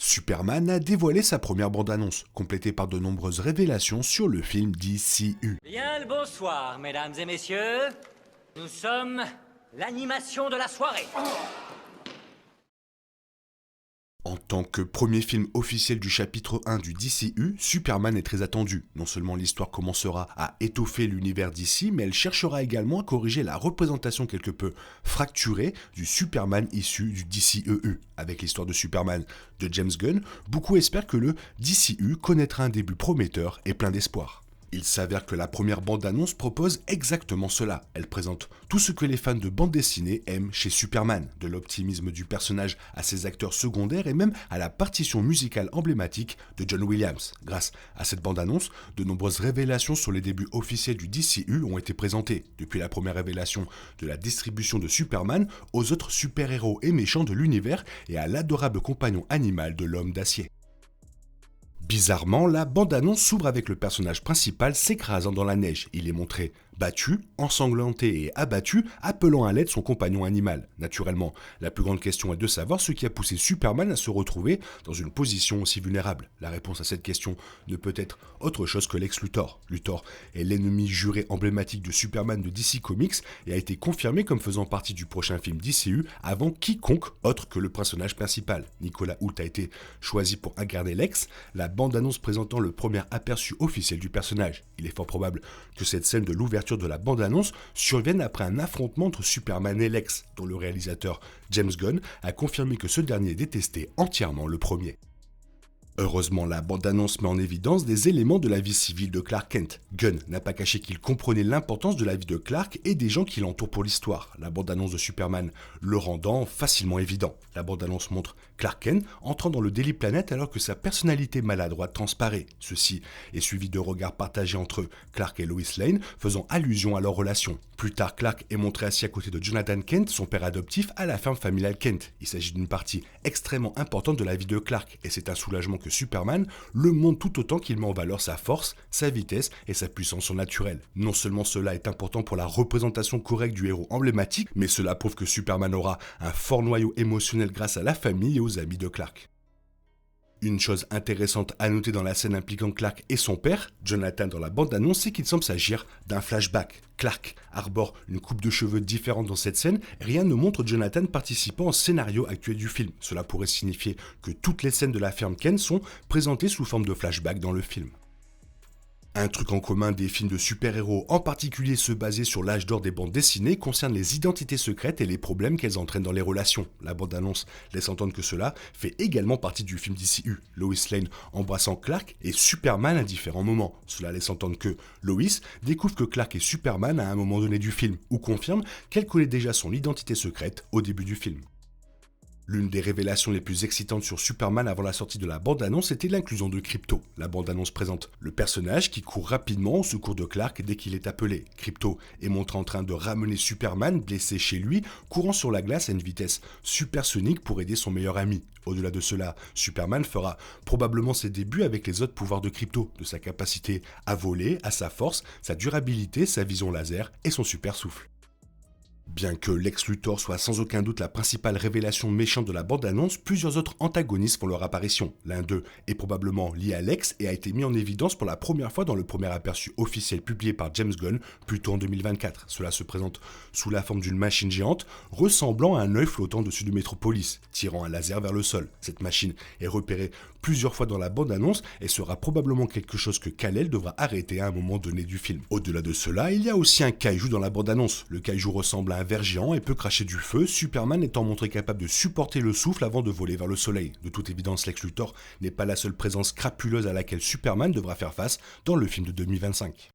Superman a dévoilé sa première bande-annonce, complétée par de nombreuses révélations sur le film DCU. Bien le bonsoir, mesdames et messieurs. Nous sommes l'animation de la soirée. En tant que premier film officiel du chapitre 1 du DCU, Superman est très attendu. Non seulement l'histoire commencera à étoffer l'univers DC, mais elle cherchera également à corriger la représentation quelque peu fracturée du Superman issu du DCEU. Avec l'histoire de Superman de James Gunn, beaucoup espèrent que le DCU connaîtra un début prometteur et plein d'espoir. Il s'avère que la première bande-annonce propose exactement cela. Elle présente tout ce que les fans de bande dessinée aiment chez Superman, de l'optimisme du personnage à ses acteurs secondaires et même à la partition musicale emblématique de John Williams. Grâce à cette bande-annonce, de nombreuses révélations sur les débuts officiels du DCU ont été présentées, depuis la première révélation de la distribution de Superman aux autres super-héros et méchants de l'univers et à l'adorable compagnon animal de l'homme d'acier. Bizarrement, la bande-annonce s'ouvre avec le personnage principal s'écrasant dans la neige. Il est montré battu, ensanglanté et abattu, appelant à l'aide son compagnon animal. Naturellement, la plus grande question est de savoir ce qui a poussé Superman à se retrouver dans une position aussi vulnérable. La réponse à cette question ne peut être autre chose que Lex Luthor. Luthor est l'ennemi juré emblématique de Superman de DC Comics et a été confirmé comme faisant partie du prochain film DCU avant quiconque autre que le personnage principal. Nicolas Hoult a été choisi pour incarner Lex, la bande-annonce présentant le premier aperçu officiel du personnage. Il est fort probable que cette scène de l'ouverture de la bande-annonce survienne après un affrontement entre Superman et Lex, dont le réalisateur James Gunn a confirmé que ce dernier détestait entièrement le premier. Heureusement, la bande-annonce met en évidence des éléments de la vie civile de Clark Kent. Gunn n'a pas caché qu'il comprenait l'importance de la vie de Clark et des gens qui l'entourent pour l'histoire, la bande-annonce de Superman le rendant facilement évident. La bande-annonce montre Clark Kent entrant dans le Daily Planet alors que sa personnalité maladroite transparaît. Ceci est suivi de regards partagés entre Clark et Lois Lane, faisant allusion à leur relation. Plus tard, Clark est montré assis à côté de Jonathan Kent, son père adoptif, à la ferme familiale Kent. Il s'agit d'une partie extrêmement importante de la vie de Clark, et c'est un soulagement que Superman le montre tout autant qu'il met en valeur sa force, sa vitesse et sa puissance surnaturelle. Non seulement cela est important pour la représentation correcte du héros emblématique, mais cela prouve que Superman aura un fort noyau émotionnel grâce à la famille et aux amis de Clark. Une chose intéressante à noter dans la scène impliquant Clark et son père, Jonathan dans la bande-annonce, c'est qu'il semble s'agir d'un flashback. Clark arbore une coupe de cheveux différente dans cette scène, rien ne montre Jonathan participant au scénario actuel du film. Cela pourrait signifier que toutes les scènes de la ferme Kent sont présentées sous forme de flashback dans le film. Un truc en commun des films de super-héros, en particulier ceux basés sur l'âge d'or des bandes dessinées, concerne les identités secrètes et les problèmes qu'elles entraînent dans les relations. La bande-annonce laisse entendre que cela fait également partie du film DCU. Lois Lane embrassant Clark et Superman à différents moments. Cela laisse entendre que Lois découvre que Clark est Superman à un moment donné du film, ou confirme qu'elle connaît déjà son identité secrète au début du film. L'une des révélations les plus excitantes sur Superman avant la sortie de la bande-annonce était l'inclusion de Krypto. La bande-annonce présente le personnage qui court rapidement au secours de Clark dès qu'il est appelé. Krypto est montré en train de ramener Superman, blessé chez lui, courant sur la glace à une vitesse supersonique pour aider son meilleur ami. Au-delà de cela, Superman fera probablement ses débuts avec les autres pouvoirs de Krypto, de sa capacité à voler, à sa force, sa durabilité, sa vision laser et son super souffle. Bien que Lex Luthor soit sans aucun doute la principale révélation méchante de la bande-annonce, plusieurs autres antagonistes font leur apparition. L'un d'eux est probablement lié à Lex et a été mis en évidence pour la première fois dans le premier aperçu officiel publié par James Gunn, plus tôt en 2024. Cela se présente sous la forme d'une machine géante ressemblant à un œil flottant dessus de Metropolis, tirant un laser vers le sol. Cette machine est repérée plusieurs fois dans la bande-annonce et sera probablement quelque chose que Kal-El devra arrêter à un moment donné du film. Au-delà de cela, il y a aussi un kaiju dans la bande-annonce. Le kaiju ressemble à un ver géant et peut cracher du feu, Superman étant montré capable de supporter le souffle avant de voler vers le soleil. De toute évidence, Lex Luthor n'est pas la seule présence crapuleuse à laquelle Superman devra faire face dans le film de 2025.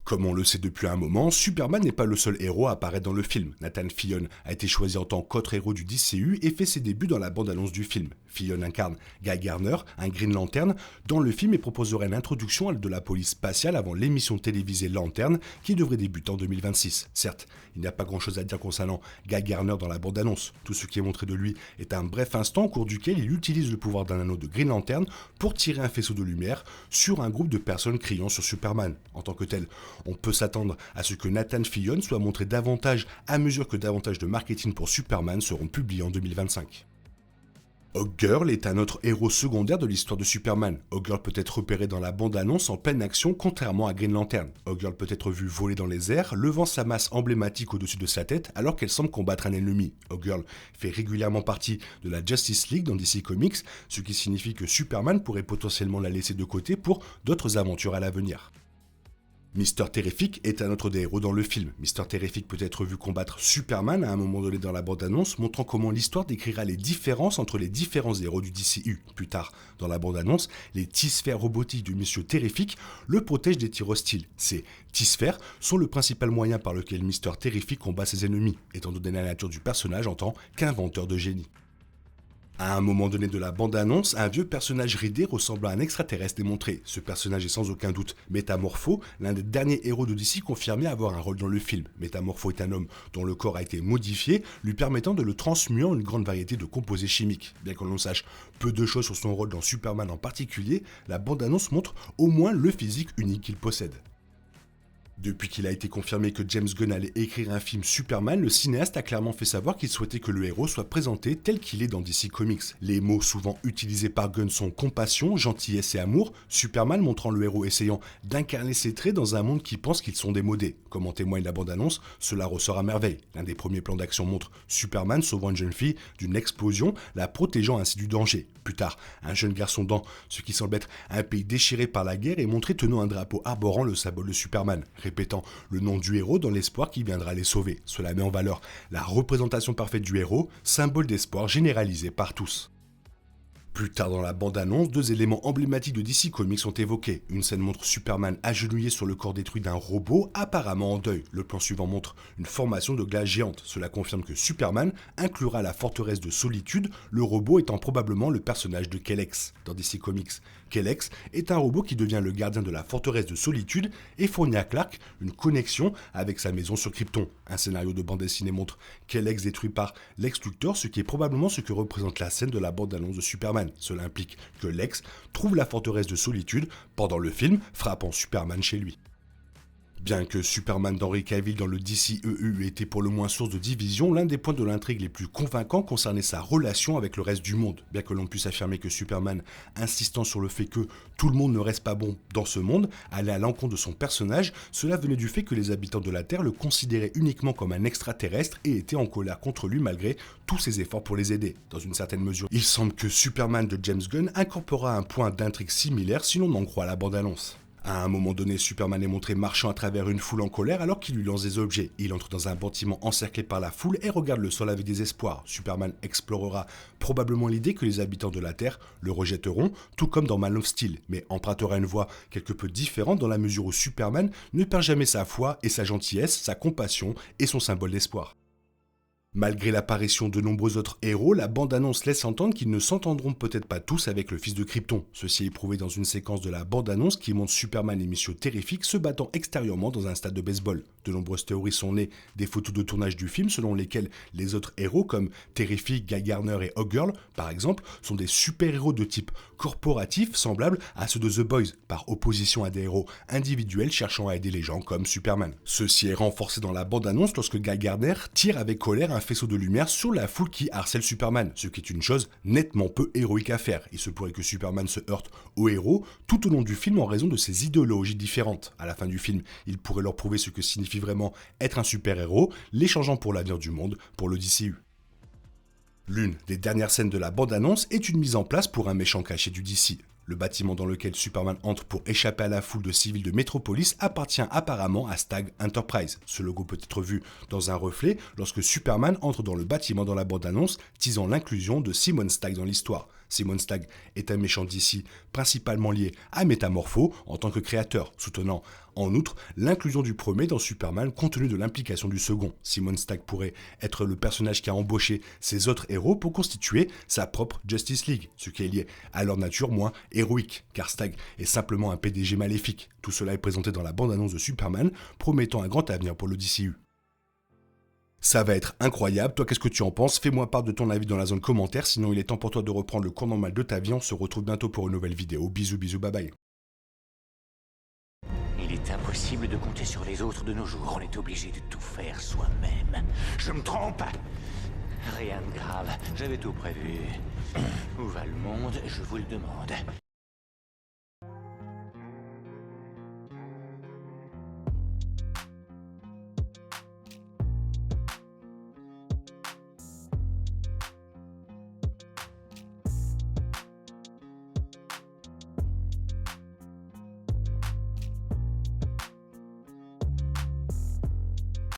Comme on le sait depuis un moment, Superman n'est pas le seul héros à apparaître dans le film. Nathan Fillion a été choisi en tant qu'autre héros du DCU et fait ses débuts dans la bande-annonce du film. Fillion incarne Guy Garner, un Green Lantern, dans le film et proposerait une introduction de la police spatiale avant l'émission télévisée Lantern qui devrait débuter en 2026. Certes, il n'y a pas grand-chose à dire concernant Guy Garner dans la bande-annonce. Tout ce qui est montré de lui est un bref instant au cours duquel il utilise le pouvoir d'un anneau de Green Lantern pour tirer un faisceau de lumière sur un groupe de personnes criant sur Superman. En tant que tel, on peut s'attendre à ce que Nathan Fillion soit montré davantage à mesure que davantage de marketing pour Superman seront publiés en 2025. Hawkgirl est un autre héros secondaire de l'histoire de Superman. Hawkgirl peut être repéré dans la bande-annonce en pleine action, contrairement à Green Lantern. Hawkgirl peut être vue voler dans les airs, levant sa masse emblématique au-dessus de sa tête alors qu'elle semble combattre un ennemi. Hawkgirl fait régulièrement partie de la Justice League dans DC Comics, ce qui signifie que Superman pourrait potentiellement la laisser de côté pour d'autres aventures à l'avenir. Mister Terrific est un autre des héros dans le film. Mister Terrific peut être vu combattre Superman à un moment donné dans la bande-annonce, montrant comment l'histoire décrira les différences entre les différents héros du DCU. Plus tard, dans la bande-annonce, les T-sphères robotiques du Monsieur Terrific le protègent des tirs hostiles. Ces T-sphères sont le principal moyen par lequel Mister Terrific combat ses ennemis, étant donné la nature du personnage en tant qu'inventeur de génie. À un moment donné de la bande-annonce, un vieux personnage ridé ressemblant à un extraterrestre est montré. Ce personnage est sans aucun doute Métamorpho, l'un des derniers héros de DC confirmé à avoir un rôle dans le film. Métamorpho est un homme dont le corps a été modifié, lui permettant de le transmuer en une grande variété de composés chimiques. Bien que l'on sache peu de choses sur son rôle dans Superman en particulier, la bande-annonce montre au moins le physique unique qu'il possède. Depuis qu'il a été confirmé que James Gunn allait écrire un film Superman, le cinéaste a clairement fait savoir qu'il souhaitait que le héros soit présenté tel qu'il est dans DC Comics. Les mots souvent utilisés par Gunn sont compassion, gentillesse et amour, Superman montrant le héros essayant d'incarner ses traits dans un monde qui pense qu'ils sont démodés. Comme en témoigne la bande-annonce, cela ressort à merveille. L'un des premiers plans d'action montre Superman sauvant une jeune fille d'une explosion, la protégeant ainsi du danger. Plus tard, un jeune garçon dans ce qui semble être un pays déchiré par la guerre est montré tenant un drapeau arborant le symbole de Superman, répétant le nom du héros dans l'espoir qu'il viendra les sauver. Cela met en valeur la représentation parfaite du héros, symbole d'espoir généralisé par tous. Plus tard dans la bande-annonce, deux éléments emblématiques de DC Comics sont évoqués. Une scène montre Superman agenouillé sur le corps détruit d'un robot, apparemment en deuil. Le plan suivant montre une formation de glace géante. Cela confirme que Superman inclura la forteresse de Solitude, le robot étant probablement le personnage de Kelex. Dans DC Comics, Kelex est un robot qui devient le gardien de la forteresse de Solitude et fournit à Clark une connexion avec sa maison sur Krypton. Un scénario de bande dessinée montre Kelex détruit par Lex Luthor, ce qui est probablement ce que représente la scène de la bande-annonce de Superman. Cela implique que Lex trouve la forteresse de Solitude pendant le film, frappant Superman chez lui. Bien que Superman d'Henry Cavill dans le DCEU ait été pour le moins source de division, l'un des points de l'intrigue les plus convaincants concernait sa relation avec le reste du monde. Bien que l'on puisse affirmer que Superman, insistant sur le fait que tout le monde ne reste pas bon dans ce monde, allait à l'encontre de son personnage, cela venait du fait que les habitants de la Terre le considéraient uniquement comme un extraterrestre et étaient en colère contre lui malgré tous ses efforts pour les aider. Dans une certaine mesure, il semble que Superman de James Gunn incorpora un point d'intrigue similaire si l'on en croit la bande-annonce. À un moment donné, Superman est montré marchant à travers une foule en colère alors qu'il lui lance des objets. Il entre dans un bâtiment encerclé par la foule et regarde le sol avec désespoir. Superman explorera probablement l'idée que les habitants de la Terre le rejetteront, tout comme dans Man of Steel, mais empruntera une voie quelque peu différente dans la mesure où Superman ne perd jamais sa foi et sa gentillesse, sa compassion et son symbole d'espoir. Malgré l'apparition de nombreux autres héros, la bande-annonce laisse entendre qu'ils ne s'entendront peut-être pas tous avec le fils de Krypton. Ceci est prouvé dans une séquence de la bande-annonce qui montre Superman et Monsieur Terrific se battant extérieurement dans un stade de baseball. De nombreuses théories sont nées des photos de tournage du film selon lesquelles les autres héros comme Terrific, Guy Gardner et Hawkgirl, par exemple, sont des super-héros de type corporatif semblables à ceux de The Boys, par opposition à des héros individuels cherchant à aider les gens comme Superman. Ceci est renforcé dans la bande-annonce lorsque Guy Gardner tire avec colère un faisceau de lumière sur la foule qui harcèle Superman, ce qui est une chose nettement peu héroïque à faire. Il se pourrait que Superman se heurte aux héros tout au long du film en raison de ses idéologies différentes. À la fin du film, il pourrait leur prouver ce que signifie vraiment être un super-héros, les changeant pour l'avenir du monde, pour le DCU. L'une des dernières scènes de la bande-annonce est une mise en place pour un méchant caché du DC. Le bâtiment dans lequel Superman entre pour échapper à la foule de civils de Metropolis appartient apparemment à Stag Enterprise. Ce logo peut être vu dans un reflet lorsque Superman entre dans le bâtiment dans la bande-annonce, teasant l'inclusion de Simon Stagg dans l'histoire. Simon Stagg est un méchant d'ici, principalement lié à Métamorpho en tant que créateur, soutenant en outre l'inclusion du premier dans Superman compte tenu de l'implication du second. Simon Stagg pourrait être le personnage qui a embauché ses autres héros pour constituer sa propre Justice League, ce qui est lié à leur nature moins héroïque, car Stagg est simplement un PDG maléfique. Tout cela est présenté dans la bande-annonce de Superman, promettant un grand avenir pour le DCU. Ça va être incroyable, toi qu'est-ce que tu en penses? Fais-moi part de ton avis dans la zone commentaire, sinon il est temps pour toi de reprendre le cours normal de ta vie, on se retrouve bientôt pour une nouvelle vidéo, bisous bisous bye bye. Il est impossible de compter sur les autres de nos jours, on est obligé de tout faire soi-même. Je me trompe? Rien de grave, j'avais tout prévu. Où va le monde, je vous le demande.